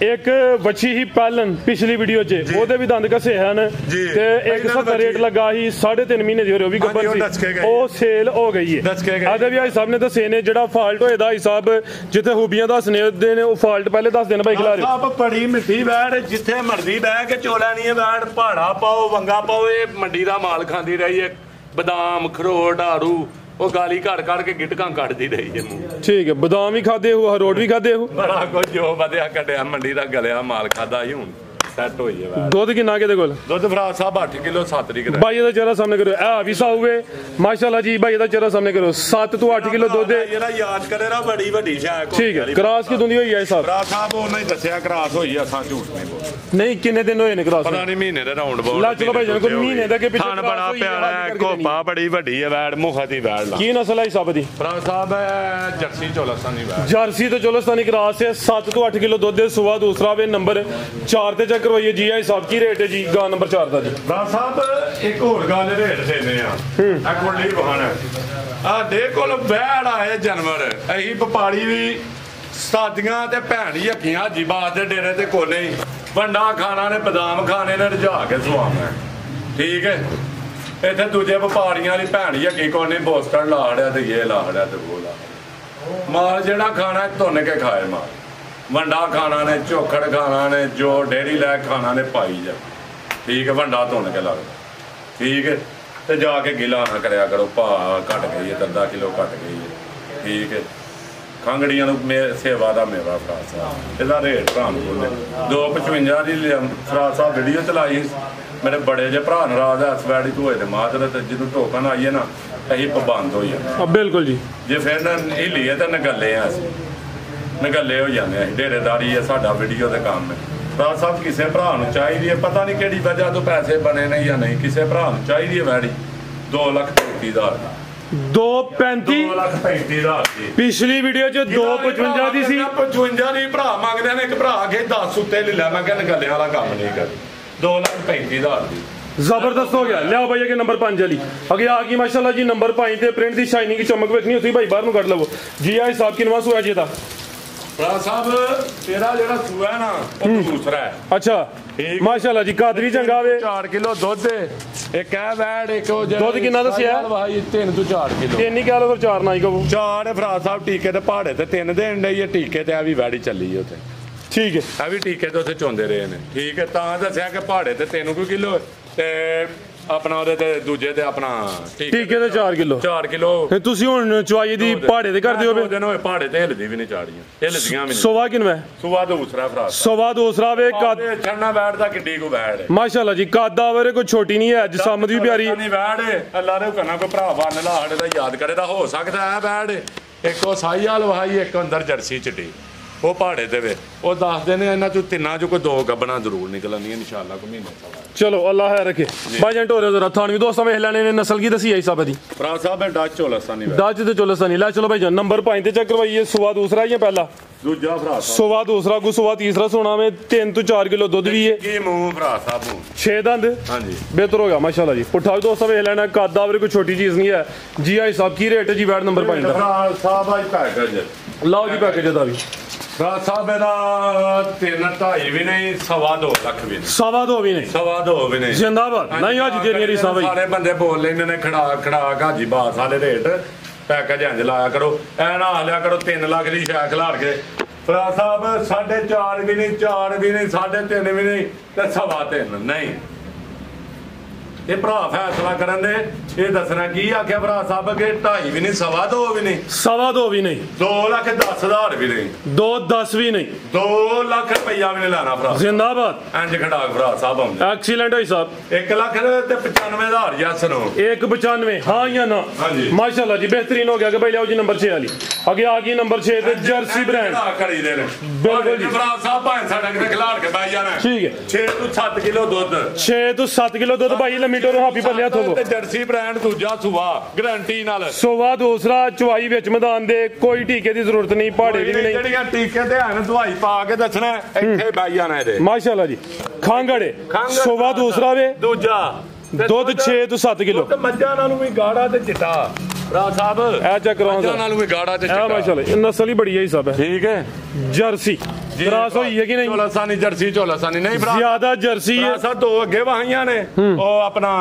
ਇੱਕ ਵੱਛੀ ਹੀ ਪਾਲਣ ਪਿਛਲੀ ਵੀਡੀਓ 'ਚ ਉਹਦੇ ਵੀ ਦੰਦ ਘਸੇ ਹਨ ਤੇ ਇੱਕ 70 ਰੇਟ ਲੱਗਾ ਸੀ 3.5 ਮਹੀਨੇ ਦੀ ਹੋ ਰਹੀ ਉਹ ਵੀ ਗੱਬਰ ਸੀ ਉਹ ਸੇਲ ਹੋ ਗਈ ਹੈ ਆਦੇ ਵੀ ਹਿਸਾਬ ਨੇ ਦੱਸੇ ਨੇ ਜਿਹੜਾ ਫਾਲਟ ਹੋਏ ਦਾ ਹਿਸਾਬ ਜਿੱਥੇ ਖੂਬੀਆਂ ਦੱਸਨੇ ਦੇ ਨੇ ਉਹ ਫਾਲਟ ਪਹਿਲੇ ਦੱਸ ਦੇਣ ਭਾਈ ਖਿਲਾ ਰਹੇ ਬੜੀ ਮਿੱਠੀ ਵੈੜ ਜਿੱਥੇ ਮਰਜ਼ੀ ਬਹਿ ਕੇ ਚੋਲਾ ਨਹੀਂ ਹੈ ਵੈੜ ਪਹਾੜਾ ਪਾਓ ਵੰਗਾ ਪਾਓ ਇਹ ਮੰਡੀ ਦਾ ਮਾਲ ਖਾਂਦੀ ਰਹੀ ਹੈ ਬਦਾਮ ਖਰੋਟ ਆੜੂ ਉਹ ਗਾਲੀ ਘੜ ਕੇ ਗਿਟਕਾਂ ਕੱਢਦੀ ਰਹੀ ਹੈ ਮੂੰਹ ਠੀਕ ਹੈ ਬਦਾਮ ਵੀ ਖਾਦੇ ਹੋ ਹਰੋਟ ਵੀ ਖਾਦੇ ਹੋ ਬੜਾ ਕੁਝ ਜੋ ਵਧਿਆ ਕੱਢਿਆ ਮੰਡੀ ਦਾ ਗਲਿਆ ਮਾਲ ਖਾਦਾ ਹੀ ਹੁਣ ਸੈੱਟ ਹੋਈ ਹੈ ਵੈੜ ਦੁੱਧ ਕਿੰਨਾ ਕਿਤੇ ਕੋਲ ਦੁੱਧ ਫਰਾਸ ਸਾਹਿਬ 8 ਕਿਲੋ 7 ਦੀ ਕਰਾ ਭਾਈ ਦਾ ਚਿਹਰਾ ਸਾਹਮਣੇ ਕਰੋ ਆ ਵੀ ਸਾਊਵੇ ਮਾਸ਼ਾਅੱਲਾ ਜੀ ਭਾਈ ਦਾ ਚਿਹਰਾ ਸਾਹਮਣੇ ਕਰੋ 7 ਤੋਂ 8 ਕਿਲੋ ਦੁੱਧ ਜਿਹੜਾ ਯਾਦ ਕਰੇ ਨਾ ਬੜੀ ਵੱਡੀ ਸ਼ਾਇਦ ਠੀਕ ਹੈ ਕਰਾਸ ਕੀ ਦੁੰਦੀ ਹੋਈ ਹੈ ਸਾਹਿਬ ਫਰਾਸ ਸਾਹਿਬ ਉਹਨਾਂ ਹੀ ਦੱਸਿਆ ਕਰਾਸ ਹੋਈ ਆ ਅਸਾਂ ਝੂਠ ਨਹੀਂ ਬੋਲ ਨਹੀਂ ਕਿੰਨੇ ਦਿਨ ਹੋਏ ਨੇ ਕਰਾਸ ਪਤਾ ਨਹੀਂ ਮਹੀਨੇ ਦੇ ਰਾਉਂਡ ਬੋਲ ਲਾ ਚਲੋ ਭਾਈ ਜਾਨ ਕੋਈ ਮਹੀਨੇ ਦਾ ਕਿ ਪਿੱਛੇ ਖਾਨ ਬੜਾ ਪਿਆਰਾ ਹੈ ਕੋਪਾ ਬੜੀ ਵੱਡੀ ਹੈ ਵੈੜ ਮੁਖਤ ਦੀ ਵੈੜ ਲਾ ਕੀ ਨਸਲ ਹੈ ਸਾਹਿਬ ਦੀ ਫਰਾਸ ਸਾਹਿਬ ਜਰਸੀ ਚੋਲਸਤਾਨੀ ਵੈੜ ਜਰਸੀ ਤੇ ਚੋਲਸਤਾਨੀ ਕਰਾਸ ਹੈ 7 ਤੋਂ 8 ਕਿਲੋ ਦੁੱਧ ਦੇ ਸੁਆ ਦੂਸਰਾ ਵੇ ਨੰਬਰ 4 ਤੇ ਚੈੱਕ ਕਰਵਾਈਏ ਜੀ ਆ ਸਾਹਿਬ ਕੀ ਰੇਟ ਹੈ ਜੀ ਗਾ ਨੰਬਰ 4 ਦਾ ਜੀ ਫਰਾਸ ਸਾਹਿਬ ਇੱਕ ਹੋਰ ਗੱਲ ਰੇਟ ਦੇਨੇ ਆ ਆ ਕੁੰਡਲੀ ਬਹਾਨਾ ਆ ਦੇ ਕੋਲ ਵੈੜ ਆਏ ਜਾਨਵਰ ਅਹੀ ਵਪਾਰੀ ਵੀ ਸਾਦੀਆਂ ਤੇ ਭੈਣ ਹੀ ਹੱਕੀਆਂ ਜੀ ਬਾਤ ਦੇ ਡੇਰੇ ਤੇ ਕੋਲੇ ਹੀ ਵੰਡਾ ਖਾਣਾ ਨੇ ਬਦਾਮ ਖਾਣੇ ਨੇ ਰਜਾ ਕੇ ਸਵਾਉਣਾ ਠੀਕ ਹੈ ਇੱਥੇ ਦੂਜੇ ਵਪਾਰੀਆਂ ਦੀ ਭੈਣ ਹੀ ਹੱਕੀ ਕੋਨੇ ਬੋਸਟਰ ਲਾੜਿਆ ਤੇ ਇਹ ਲਾੜਿਆ ਤੇ ਉਹ ਲਾ ਮਾਲ ਜਿਹੜਾ ਖਾਣਾ ਧੁੰਨ ਕੇ ਖਾਏ ਮਾਲ ਵੰਡਾ ਖਾਣਾ ਨੇ ਝੋਖੜ ਖਾਣਾ ਨੇ ਜੋ ਡੇਰੀ ਲੈ ਖਾਣਾ ਨੇ ਪਾਈ ਜਾ ਠੀਕ ਹੈ ਵੰਡਾ ਧੁੰਨ ਕੇ ਲੱਗਦਾ ਠੀਕ ਹੈ ਤੇ ਜਾ ਕੇ ਗਿਲਾ ਨਾ ਕਰਿਆ ਕਰੋ ਭਾ ਘਟ ਗਈ ਹੈ 10 ਕਿਲੋ ਘਟ ਗਈ ਹੈ ਠੀਕ ਹੈ ਖਾਂਗੜੀਆਂ ਨੂੰ ਸੇਵਾ ਦਾ ਮੇਵਾ ਫਰਾਸ ਸਾਹਿਬ ਇਹਦਾ ਰੇਟ ਭਰਾ ਨੂੰ ਬੋਲੇ 2.55 ਦੀ ਫਰਾਸ ਸਾਹਿਬ ਵੀਡੀਓ ਚਲਾਈ ਮੇਰੇ ਬੜੇ ਜੇ ਭਰਾ ਨਾਰਾਜ਼ ਆ ਸਵੈੜੀ ਧੋਏ ਦੇ ਮਾਜਰਤ ਜਦੋਂ ਟੋਕਨ ਆਈਏ ਨਾ ਅਸੀਂ ਪਾਬੰਦ ਹੋ ਜਾਂਦੇ ਬਿਲਕੁਲ ਜੀ ਜੇ ਫਿਰ ਨਾ ਹਿੱਲੀਏ ਤਾਂ ਨਗੱਲੇ ਆ ਅਸੀਂ ਨਗੱਲੇ ਹੋ ਜਾਂਦੇ ਆ ਡੇਰੇਦਾਰੀ ਹੈ ਸਾਡਾ ਵੀਡੀਓ ਦੇ ਕੰਮ ਹੈ ਫਰਾਸ ਸਾਹਿਬ ਕਿਸੇ ਭਰਾ ਨੂੰ ਚਾਹੀਦੀ ਹੈ ਪਤਾ ਨਹੀਂ ਕਿਹੜੀ ਵਜ੍ਹਾ ਤੋਂ ਪੈਸੇ ਬਣੇ ਨੇ ਜਾਂ ਨਹੀਂ ਕਿਸੇ ਭਰਾ ਨੂੰ ਚਾਹੀਦੀ ਹੈ ਵੈੜੀ 2,35,000 2,35,000 ਪਿਛਲੀ ਵੀਡੀਓ ਚ 2.55 ਦੀ ਸੀ 55 ਦੀ ਭਰਾ ਮੰਗਦੇ ਨੇ ਇੱਕ ਭਰਾ ਕੇ 10 ਉੱਤੇ ਲੈ ਲੈ ਮੈਂ ਕਹਿੰਦਾ ਗੱਲਿਆਂ ਵਾਲਾ ਕੰਮ ਨਹੀਂ ਕਰ 2,35,000 ਦੀ ਜ਼ਬਰਦਸਤ ਹੋ ਗਿਆ ਲਿਆਓ ਭਾਈ ਅੱਗੇ ਨੰਬਰ 5 ਵਾਲੀ ਅੱਗੇ ਆ ਗਈ ਮਾਸ਼ਾਅੱਲਾ ਜੀ ਨੰਬਰ 5 ਤੇ ਪ੍ਰਿੰਟ ਦੀ ਸ਼ਾਈਨਿੰਗ ਚਮਕ ਵੇਖਣੀ ਉਸੇ ਭਾਈ ਬਾਹਰ ਨੂੰ ਕੱਢ ਲਵੋ ਜੀ ਆ ਹਿਸਾਬ ਕਿਨਵਾ ਸੂਆ ਜੀ ਦਾ ਭਰਾ ਸਾਹਿਬ ਤੇਰਾ ਜਿਹੜਾ ਸੂਆ ਹੈ ਨਾ ਉਹ ਦੂਸਰਾ ਹੈ ਅੱਛਾ ਮਾਸ਼ਾਅੱਲਾ ਜੀ ਕਾਦਰੀ ਚੰਗਾ ਵੇ 4 ਕਿਲੋ ਦੁੱਧ ਇੱਕ ਹੈ ਵੈੜ ਇੱਕ ਉਹ ਦੁੱਧ ਕਿੰਨਾ ਦੱਸਿਆ ਭਾਈ 3 ਤੋਂ 4 ਕਿਲੋ 3 ਹੀ ਕਹਿ ਲਓ ਫਿਰ 4 ਨਾ ਹੀ ਕਹੋ 4 ਭਰਾ ਸਾਹਿਬ ਟੀਕੇ ਤੇ ਪਹਾੜੇ ਤੇ 3 ਦੇਣ ਡਈ ਹੈ ਟੀਕੇ ਤੇ ਆ ਵੀ ਵੈੜੀ ਚੱਲੀ ਉੱਥੇ ਠੀਕ ਹੈ ਆ ਵੀ ਟੀਕੇ ਤੇ ਉੱਥੇ ਚੋਂਦੇ ਰਹੇ ਨੇ ਠੀਕ ਹੈ ਤਾਂ ਦੱਸਿਆ ਕਿ ਪਹਾੜੇ ਤੇ 3 ਕਿਲੋ ਤੇ ਆਪਣਾ ਉਹਦੇ ਤੇ ਦੂਜੇ ਤੇ ਆਪਣਾ ਟੀਕੇ ਤੇ 4 ਕਿਲੋ ਤੇ ਤੁਸੀਂ ਹੁਣ ਚਵਾਈ ਦੀ ਪਹਾੜੇ ਤੇ ਕਰਦੇ ਹੋਵੇ ਦਿਨ ਹੋਏ ਪਹਾੜੇ ਤੇ ਹਿਲਦੀ ਵੀ ਨਹੀਂ ਚਾੜੀਆਂ ਹਿਲਦੀਆਂ ਵੀ ਨਹੀਂ ਸੋਵਾ ਕਿਨਵਾ ਸੋਵਾ ਦੂਸਰਾ ਭਰਾ ਸੋਵਾ ਦੂਸਰਾ ਵੇ ਕੱਦ ਛੰਨਾ ਬੈਠਦਾ ਕਿੱਡੀ ਕੋ ਬੈੜ ਮਾਸ਼ਾਅੱਲਾ ਜੀ ਕਾਦਾ ਵਰੇ ਕੋਈ ਛੋਟੀ ਨਹੀਂ ਹੈ ਜਸਮਤ ਵੀ ਪਿਆਰੀ ਨਹੀਂ ਬੈੜ ਅੱਲਾ ਦੇ ਹੁਕਮ ਨਾਲ ਕੋਈ ਭਰਾ ਬੰਨ ਲਾੜ ਦਾ ਯਾਦ ਕਰੇ ਦਾ ਹੋ ਸਕਦਾ ਹੈ ਬੈੜ ਇੱਕ ਉਹ ਸਾਈਵਾਲ ਵਹਾਈ ਇੱਕ ਅੰਦਰ ਜਰਸੀ ਚਿੱਟੀ ਉਹ ਪਹਾੜੇ ਤੇ ਵੇ ਉਹ ਦੱਸਦੇ ਨੇ ਇਹਨਾਂ ਚੋਂ ਤਿੰਨਾਂ ਚੋਂ ਕੋਈ ਦੋ ਗੱਬਣਾ ਜ਼ਰੂਰ ਨਿਕਲਣੀਆਂ ਇਨਸ਼ਾਅੱਲਾ ਕੋਈ ਮਹੀਨੇ ਤੱਕ चलो अल्लाह है रखे भाईजान टोरे जरा थान भी दोस्तों वेख लेने ने नस्ल की दसी है साहब दी भरा साहब है डच चोलस्तानी डच ते चोलस्तानी ला चलो भाईजान नंबर 5 ते चेक करवाइए सुवा दूसरा या पहला दूजा भरा सुवा दूसरा को सुवा तीसरा सोना में 3 to 4 किलो दूध भी है की मुंह भरा साहब 6 दंद हां जी बेहतर हो गया माशाल्लाह जी पुठा भी दोस्तों वेख लेना कादा और कोई छोटी चीज नहीं है जी आई साहब की रेट है जी वैट नंबर 5 भरा साहब आज पैकेज लाओ जी पैकेज दा भी भरा साहब ਇਹਦਾ 3.5 ਵੀ ਨਹੀਂ 2.5 ਲੱਖ ਵੀ ਨਹੀਂ 2.5 भी नहीं 2.5 ਵੀ ਨਹੀਂ जिंदाबाद नहीं आज तेरी रीसा भाई ਸਾਰੇ ਬੰਦੇ ਬੋਲ ਲੈਂਦੇ ਨੇ ਖੜਾ ਖੜਾ ਗਾਜੀ ਬਾਸ ਵਾਲੇ ਰੇਟ ਪੈਕੇਜ ਇੰਜ ਲਾਇਆ ਕਰੋ ਐ ਨਾ ਲਿਆ ਕਰੋ 3 ਲੱਖ ਦੀ ਸ਼ੈਕ ਖਿਲਾਰ ਕੇ ਭਰਾ ਸਾਹਿਬ 4.5 ਵੀ ਨਹੀਂ 4 ਵੀ ਨਹੀਂ 3.5 ਵੀ ਨਹੀਂ ਤੇ 3.5 ਨਹੀਂ ਇਹ ਭਰਾ ਫੈਸਲਾ ਕਰਨ ਦੇ ਇਹ ਦੱਸਣਾ ਕੀ ਆਖਿਆ ਭਰਾ ਸਾਹਿਬ ਕਿ 2.5 ਵੀ ਨਹੀਂ 2.5 ਵੀ ਨਹੀਂ 2.5 भी नहीं 2,10,000 ਵੀ ਨਹੀਂ 2.10 भी नहीं 2 ਲੱਖ ਰੁਪਈਆ ਵੀ ਨਹੀਂ ਲੈਣਾ ਭਰਾ जिंदाबाद ਇੰਜ ਖੜਾ ਭਰਾ ਸਾਹਿਬ ਆਉਂਦੇ एक्सीलेंट भाई साहब 1 ਲੱਖ ਤੇ 95,000 ਯਸ ਨੂੰ 195 हाँ या ना हाँ जी। माशाल्लाह जी बेहतरीन हो गया कि भाई लियाओ जी नंबर 6 वाली आगे आ गई नंबर 6 ते जर्सी ब्रांड ਕਰੀ ਦੇ ਨੇ ਬਿਲਕੁਲ ਜੀ। ਭਰਾ ਸਾਹਿਬ ਭਾਵੇਂ ਸਾਡਾ ਕਿਤੇ ਖਿਲਾੜ ਕੇ ਬੈ ਜਾਣਾ ठीक है 6 ਤੋਂ 7 ਕਿਲੋ ਦੁੱਧ 6 to 7 किलो दूध भाई लमीटो नु हापी पल्ले हथों ਤੇ ਜਰਸੀ ਬ੍ਰਾਂਡ ਦੂਜਾ ਸੁਵਾ ਗਾਰੰਟੀ ਨਾਲ सोवा दूसरा चुवाई विच मैदान दे कोई टीके की जरूरत नहीं पहाड़े की भी नहीं ਜਿਹੜੀਆਂ ਟੀਕੇ ਤੇ ਹਨ ਦਵਾਈ ਪਾ ਕੇ ਦੱਸਣਾ ਇੱਥੇ ਬੈ ਜਾਣਾ ਇਹਦੇ माशाल्लाह जी खांगड़े सोवा दूसरा वे ਦੂਜਾ दूध 6 to 7 किलो ਤੇ ਮੱਝਾਂ ਨਾਲੋਂ ਵੀ ਗਾੜਾ ਤੇ ਚਿੱਟਾ ਭਰਾ ਸਾਹਿਬ ए चेक कराओ ਮੱਝਾਂ ਨਾਲੋਂ ਵੀ ਗਾੜਾ ਤੇ ए ਚਿੱਟਾ माशाल्लाह ये नस्ल ही बड़ी है साहब ਠੀਕ ਹੈ जर्सी क्रॉस हुई है कि नहीं ਝੋਲਾਸਾਨੀ ਜਰਸੀ ਝੋਲਾਸਾਨੀ ਨਹੀਂ ਭਰਾ ज्यादा जर्सी है ਸਾਹਿਬ ਦੋ ਅੱਗੇ ਵਾਹੀਆਂ ਨੇ ਉਹ ਆਪਣਾ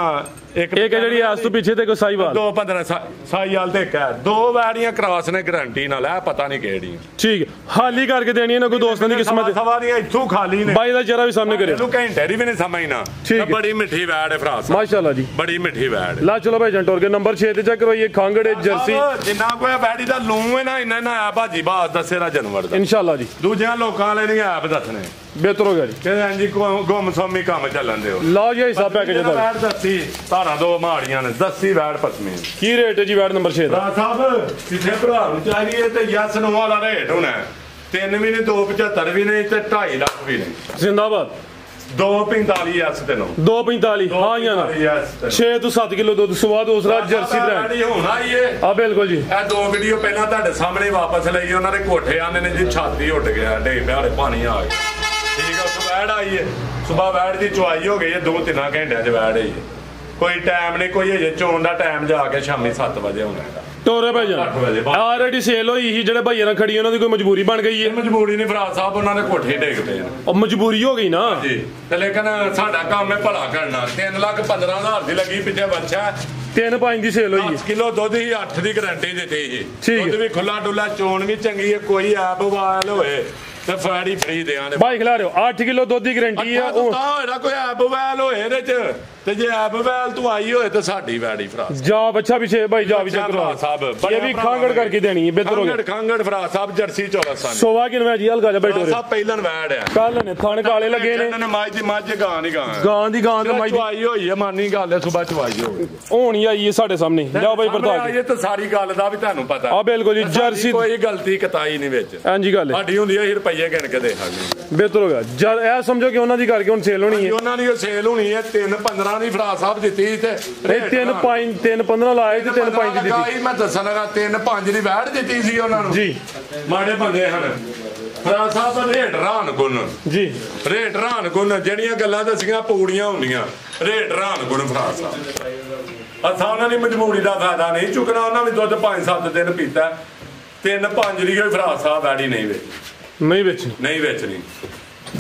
एक है ਜਿਹੜੀ ਆਸ ਤੋਂ ਪਿੱਛੇ ਤੇ ਕੋ ਸਾਈਵਾਲ 2-15 ਸਾਈਵਾਲ ਤੇ ਇੱਕ ਹੈ ਦੋ ਵੈੜੀਆਂ ਕ੍ਰਾਸ ਨੇ ਗਾਰੰਟੀ ਨਾਲ ਹੈ ਪਤਾ ਨਹੀਂ ਕਿਹੜੀ ठीक है हाली करके देनी है ना कोई दोस्तों की किस्मत ਸਵਾਰੀਆਂ ਇੱਥੋਂ ਖਾਲੀ ਨੇ भाई ਦਾ जरा भी सामने करे ਇਹਨੂੰ ਘੰਟੇ ਦੀ ਵੀ ਨਹੀਂ ਸਮਝਣਾ ਠੀਕ ਹੈ। ਬੜੀ ਮਿੱਠੀ ਵੈੜ ਹੈ ਭਰਾ ਸਾਹਿਬ माशाल्लाह जी ਬੜੀ ਮਿੱਠੀ ਵੈੜ ला चलो भाई जंटोर के नंबर 6 ਤੇ ਚੈੱਕ ਕਰਵਾਈਏ ਖਾਂਗੜੇ ਜਰਸੀ ਜਿੰਨਾ ਕੋਈ ਵੈੜੀ ਦਾ ਲੂੰ ਹੈ ਨਾ ਇੰਨਾ ਨਾ ਆ ਭਾਜੀ ਬਾਸ ਦੱਸੇ ਦਾ ਜਾਨਵਰ ਦਾ इंशाल्लाह जी ਦੂਜਿਆਂ ਲੋਕਾਂ ਵਾਲੇ ਨਹੀਂ ਆਪ ਦੱਸਣੇ बेहतर हो गया जी ਕਹਿੰਦੇ ਹਾਂਜੀ ਗੁੰਮਸੋਮੀ ਕੰਮ ਚੱਲਣ ਦਿਓ लो जी हिसाब पैकेज दा ਵੈੜ ਦੱਸੀ ਧਾਰਾਂ ਦੋ ਮਾੜੀਆਂ ਨੇ ਦੱਸੀ ਵੈੜ ਪਸਮੀ की रेट है जी वैट नंबर 6 दा ਭਰਾ ਸਾਹਿਬ ਕਿਸੇ ਭਰਾ ਨੂੰ ਚਾਹੀਦੀ ਹੈ ਤੇ ਯਸ ਨੂੰ ਵਾਲਾ ਰੇਟ ਹੋਣਾ 3 ਵੀ ਨਹੀਂ 275 ਵੀ ਨਹੀਂ ਤੇ 2.5 ਲੱਖ ਵੀ ਨਹੀਂ जिंदाबाद 245 ਯਸ ਤੈਨੂੰ 245 हाँ या ना 6 to 7 किलो दूध सुवा दूसरा जर्सी ब्रांड ਹੁਣ ਆਈਏ आ बिल्कुल जी ਇਹ ਦੋ ਵੀਡੀਓ ਪਹਿਲਾਂ ਤੁਹਾਡੇ ਸਾਹਮਣੇ ਵਾਪਸ ਲਈ ਉਹਨਾਂ ਦੇ ਕੋਠੇ ਆਨੇ ਨੇ ਜੀ ਛਾਤੀ ਉੱਡ ਗਿਆ ਢੇ ਪਿਆਰੇ ਪਾਣੀ ਆ ਗਿਆ ਠੀਕ ਆ ਸਵੈੜ ਆਈਏ ਸਵੇਰ ਵੈੜ ਦੀ ਚੁਆਈ ਹੋ ਗਈ ਹੈ 2-3 ਘੰਟਿਆਂ ਚ ਵੈੜ ਆਈ ਕੋਈ ਟਾਈਮ ਨਹੀਂ ਕੋਈ ਹਜੇ ਚੋਣ ਦਾ ਟਾਈਮ ਜਾ ਕੇ ਸ਼ਾਮੀ 7 ਵਜੇ ਹੋਣਾ ਹੈਗਾ टोरे भाई जान 8 ਵਜੇ ਬਾਅਦ ऑलरेडी सेल हुई ही ਜਿਹੜੇ ਭਾਈਆਂ ਨਾਲ ਖੜੀ ਉਹਨਾਂ ਦੀ ਕੋਈ ਮਜਬੂਰੀ ਬਣ ਗਈ ਇਹ ਹੈ ਮਜਬੂਰੀ ਨਹੀਂ ਭਰਾ ਸਾਹਿਬ ਉਹਨਾਂ ਦੇ ਕੋਠੇ ਡੇਗ ਪਏ ਨੇ ਉਹ ਮਜਬੂਰੀ ਹੋ ਗਈ ਨਾ ਜੀ ਤੇ ਲੇਕਿਨ ਸਾਡਾ ਕੰਮ ਹੈ ਭਲਾ ਕਰਨਾ 3,15,000 ਦੀ ਲੱਗੀ ਪਿੱਛੇ ਬੱਚਾ 3-5 ਦੀ ਸੇਲ ਹੋਈ 10 ਕਿਲੋ ਦੁੱਧ ਹੀ 8 ਦੀ ਗਾਰੰਟੀ ਦਿੱਤੀ ਸੀ ਠੀਕ ਹੈ। ਦੁੱਧ ਵੀ ਖੁੱਲਾ ਡੁੱਲਾ ਚੋਣ ਵੀ ਚੰਗੀ ਹੈ ਕੋਈ ਐਪ ਵਾਲ ਹੋਏ ਤੇ ਫੈੜੀ ਫਰੀ ਦਿਆਂ ਦੇ ਭਾਈ ਖਿਲਾ ਰਹੇ ਹੋ 8 ਕਿਲੋ ਦੁੱਧ ਦੀ ਗਾਰੰਟੀ ਹੈ ਉਹ ਤਾਂ ਹੋਏਗਾ ਕੋਈ ਐਪ ਵੈਲ ਹੋਏ ਇਹਦੇ ਚ ਤੇ ਜੇ ਐਪ ਵੈਲ ਤੂੰ ਆਈ ਹੋਏ ਤੇ ਸਾਡੀ ਵੈੜੀ ਫਰਾ ਜਾ ਬੱਚਾ ਪਿੱਛੇ ਭਾਈ ਜਾ ਵੀ ਚੈੱਕ ਕਰਵਾ ਸਾਹਿਬ ਇਹ ਵੀ ਖਾਂਗੜ ਕਰਕੇ ਦੇਣੀ ਹੈ ਬਿਹਤਰ ਹੋ ਗਿਆ ਖਾਂਗੜ ਫਰਾ ਸਾਹਿਬ ਜਰਸੀ 14 ਸੋਵਾ ਕਿਨਵੇਂ ਜੀ ਹਲਕਾ ਜਾ ਬੈਠੋ ਸਾਹਿਬ ਪਹਿਲਾਂ ਵੈੜ ਆ ਕੱਲ ਨੇ ਥਣ ਕਾਲੇ ਲੱਗੇ ਨੇ ਇਹਨਾਂ ਨੇ ਮੱਝ ਦੀ ਮੱਝ ਗਾਂ ਨਹੀਂ ਗਾਂ ਗਾਂ ਦੀ ਗਾਂ ਤੇ ਮਾਈ ਚਵਾਈ ਹੋਈ ਹੈ ਮਾਨੀ ਗੱਲ ਹੈ ਸਵੇਰ ਚਵਾਈ ਹੋਈ ਹੋਣੀ ਆਈ ਹੈ ਸਾਡੇ ਸਾਹਮਣੇ ਜਾਓ ਭਾਈ ਪ੍ਰਤਾਪ ਇਹ ਤਾਂ ਸਾਰੀ ਗੱਲ ਦਾ ਵੀ ਤੁਹਾਨੂੰ ਪਤਾ ਆ ਬਿਲਕੁਲ ਜੀ ਜਰਸੀ ਕੋਈ ਗਲਤੀ ਕਤਾਈ ਨਹੀਂ ਵਿੱਚ ਹਾਂਜੀ ਗੱਲ ਹੈ ਸਾਡੀ ਹੁੰਦੀ ਹੈ ਰੁਪਈਏ ਗਿਣ ਕੇ ਦੇਖਾਂਗੇ ਬਿਹਤਰ ਹੋ ਗਿਆ ਜਦ ਇਹ ਸਮਝੋ ਕਿ ਉਹਨਾਂ ਦੀ ਕਰਕੇ ਹੁਣ ਸੇਲ ਹੋਣੀ ਹੈ ਉਹਨਾਂ ਦੀ ਸੇਲ ਹੋਣੀ ਹੈ 3-15 ਦੀ ਫਰਾ ਸਾਹਿਬ ਦਿੱਤੀ ਤੇ ਨਹੀਂ 3-15 ਲਾਏ ਤੇ 3-5 ਦੀ ਦਿੱਤੀ ਮੈਂ ਦੱਸਣ ਲੱਗਾ 3-5 ਦੀ ਵੈੜ ਦਿੱਤੀ ਸੀ ਉਹਨਾਂ ਨੂੰ ਜੀ ਮਾੜੇ ਬੰਦੇ ਹਨ ਫਰਾ ਸਾਹਿਬ ਰੇਟ ਰਾਨ ਗੁਣ ਜੀ ਰੇਟ ਰਾਨ ਗੁਣ ਜਿਹੜੀਆਂ ਗੱਲਾਂ ਦੱਸੀਆਂ ਪੂੜੀਆਂ ਹੁੰਦੀਆਂ ਰੇਟ ਰਾਨ ਗੁਣ ਫਰਾ ਸਾਹਿਬ ਅਸਾਂ ਉਹਨਾਂ ਦੀ ਮਜਬੂਰੀ ਦਾ ਫਾਇਦਾ ਨਹੀਂ ਚੁੱਕਣਾ ਉਹਨਾਂ ਵੀ ਦੁੱਧ 5-7 ਦਿਨ ਪੀਤਾ 3-5 ਦੀ ਕੋਈ ਫਰਾ ਸਾਹਿਬ ਵੈੜੀ ਨਹੀਂ ਵੇਚੀ ਨਹੀਂ ਵਿੱਚ ਨਹੀਂ ਵੇਚਣੀ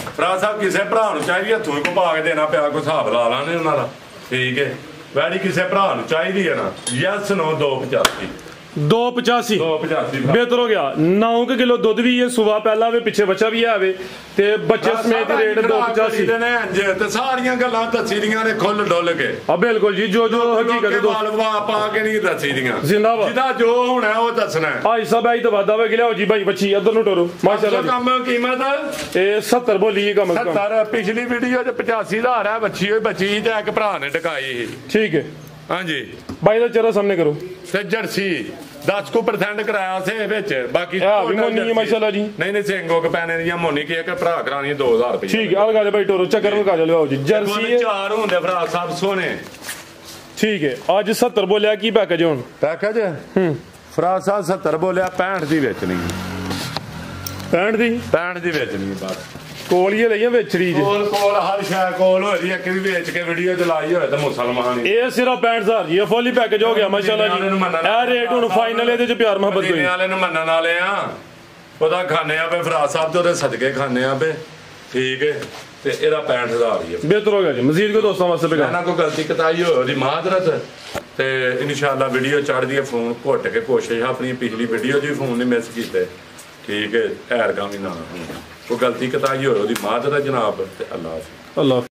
ਫਰਾ ਸਾਹਿਬ ਕਿਸੇ ਭਰਾ ਨੂੰ ਚਾਹੀਦੀ ਹੱਥੋਂ ਕੋ ਪਾ ਕੇ ਦੇਣਾ ਪਿਆ ਕੋਈ ਹਿਸਾਬ ਲਾ ਲਾਣੇ ਉਹਨਾਂ ਦਾ ਠੀਕ ਹੈ ਵੈੜੀ ਕਿਸੇ ਭਰਾ ਨੂੰ ਚਾਹੀਦੀ ਹੈ ਨਾ ਯਸ ਨੋ 285 285 285 ਬਿਹਤਰ ਹੋ ਗਿਆ 9 ਕਿਲੋ ਦੁੱਧ ਵੀ ਹੈ ਸੁਬਾ ਪਹਿਲਾਂ ਵੇ ਪਿੱਛੇ ਬੱਚਾ ਵੀ ਆਵੇ ਤੇ ਬੱਚੇ ਸਮੇਤ ਰੇਟ 285 ਨੇ ਇੰਜ ਤੇ ਸਾਰੀਆਂ ਗੱਲਾਂ ਦੱਸੀ ਦੀਆਂ ਨੇ ਖੁੱਲ ਡੁੱਲ ਕੇ ਆ ਬਿਲਕੁਲ ਜੀ ਜੋ ਜੋ ਹਕੀਕਤ ਹੈ ਦੋਸਤ ਵਾਲਵਾ ਪਾ ਕੇ ਨਹੀਂ ਦੱਸੀ ਦੀਆਂ ਜ਼ਿੰਦਾਬਾਦ ਜਿਹਦਾ ਜੋ ਹੋਣਾ ਉਹ ਦੱਸਣਾ ਭਾਈ ਸਾਹਿਬ ਆਈ ਤਾਂ ਵਾਦਾ ਵੇ ਲਿਆਓ ਜੀ ਭਾਈ ਬੱਚੀ ਇੱਧਰ ਨੂੰ ਟੋਰੋ ਮਾਸ਼ਾਅੱਲਾ ਜੀ ਕੰਮ ਕੀਮਤ ਇਹ 70 ਬੋਲੀ ਕਮ 70 ਪਿਛਲੀ ਵੀਡੀਓ 'ਚ 85,000 ਹੈ ਬੱਚੀ ਹੋਈ ਬੱਚੀ ਤੇ ਇੱਕ ਭਰਾ ਨੇ ਟਕਾਈ ਠੀਕ ਹੈ ਹਾਂਜੀ भाई का चेहरा सामने करो ਤੇ ਜਰਸੀ 10% ਕਰਾਇਆ ਸੇ ਵਿੱਚ ਬਾਕੀ ਵੀ ਮੋਨੀ ਮਾਸ਼ਾਅੱਲਾ ਜੀ ਨਹੀਂ ਸਿੰਘੋ ਕ ਪੈਣੇ ਦੀਆਂ ਮੋਨੀ ਕੀ ਇੱਕ ਭਰਾ ਕਰਾਣੀ 2000 ਰੁਪਏ ਠੀਕ ਹੈ ਅਲਗਾ ਦੇ ਭਾਈ ਟੋਰੋ ਚੱਕਰ ਲਗਾ ਲਿਓ ਜੀ ਜਰਸੀ ਚਾਰ ਹੁੰਦੇ ਭਰਾ ਸਾਹਿਬ ਸੋਹਣੇ ਠੀਕ ਹੈ ਅੱਜ 70 ਬੋਲਿਆ ਕੀ ਪੈਕੇਜ ਹੁਣ ਪੈਕੇਜ ਫਰਾ ਸਾਹਿਬ 70 ਬੋਲਿਆ 65 ਦੀ ਵੇਚਣੀ 65 ਦੀ ਵੇਚਣੀ ਬਸ ਕੋਲ ਹੀ ਲਈਆਂ ਵੇਚੜੀ ਜੀ ਕੋਲ ਹਰ ਸ਼ੈ ਕੋਲ ਹੋ ਰਹੀ ਇੱਕ ਵੀ ਵੇਚ ਕੇ ਵੀਡੀਓ ਚਲਾਈ ਹੋਏ ਤਾਂ ਮੁਸਲਮਾਨ ਹੀ ਇਹ ਸਿਰਫ 65000 ਜੀ ਫੁੱਲੀ ਪੈਕੇਜ ਹੋ ਗਿਆ ਮਾਸ਼ਾਅੱਲਾ ਜੀ ਇਹ ਰੇਟ ਹੁਣ ਫਾਈਨਲ ਇਹਦੇ ਚ ਪਿਆਰ ਮੁਹੱਬਤ ਕੋਈ ਵਾਲੇ ਨੂੰ ਮੰਨਣ ਵਾਲੇ ਆ ਉਹਦਾ ਖਾਣੇ ਆ ਪਏ ਫਰਾ ਸਾਹਿਬ ਤੇ ਉਹਦੇ ਸਦਕੇ ਖਾਣੇ ਆ ਪਏ ਠੀਕ ਹੈ ਤੇ ਇਹਦਾ 65000 ਹੀ ਹੈ ਬਿਹਤਰ ਹੋ ਗਿਆ ਜੀ ਮਜ਼ੀਦ ਕੋ ਦੋਸਤਾਂ ਵਾਸਤੇ ਨਾ ਕੋਈ ਗਲਤੀ ਕਤਾਈ ਹੋਈ ਉਹਦੀ ਮਾਜ਼ਰਤ ਤੇ ਇਨਸ਼ਾਅੱਲਾ ਵੀਡੀਓ ਚੜ੍ਹਦੀ ਹੈ ਫੋਨ ਘੁੱਟ ਕੇ ਕੋਸ਼ਿਸ਼ ਆਪਣੀ ਪਿਛਲੀ ਵੀਡੀਓ 'ਚ ਵੀ ਫੋਨ ਨਹੀਂ ਮਿਸ ਕੀਤੇ ਠੀਕ ਹੈ ਐਰਗਾ ਵੀ ਨਾ ਕੋਈ ਗਲਤੀ ਕਤਾਈ ਹੋਈ ਉਹਦੀ ਮਾਜ਼ਰਤ ਜਨਾਬ ਤੇ ਅੱਲਾਹ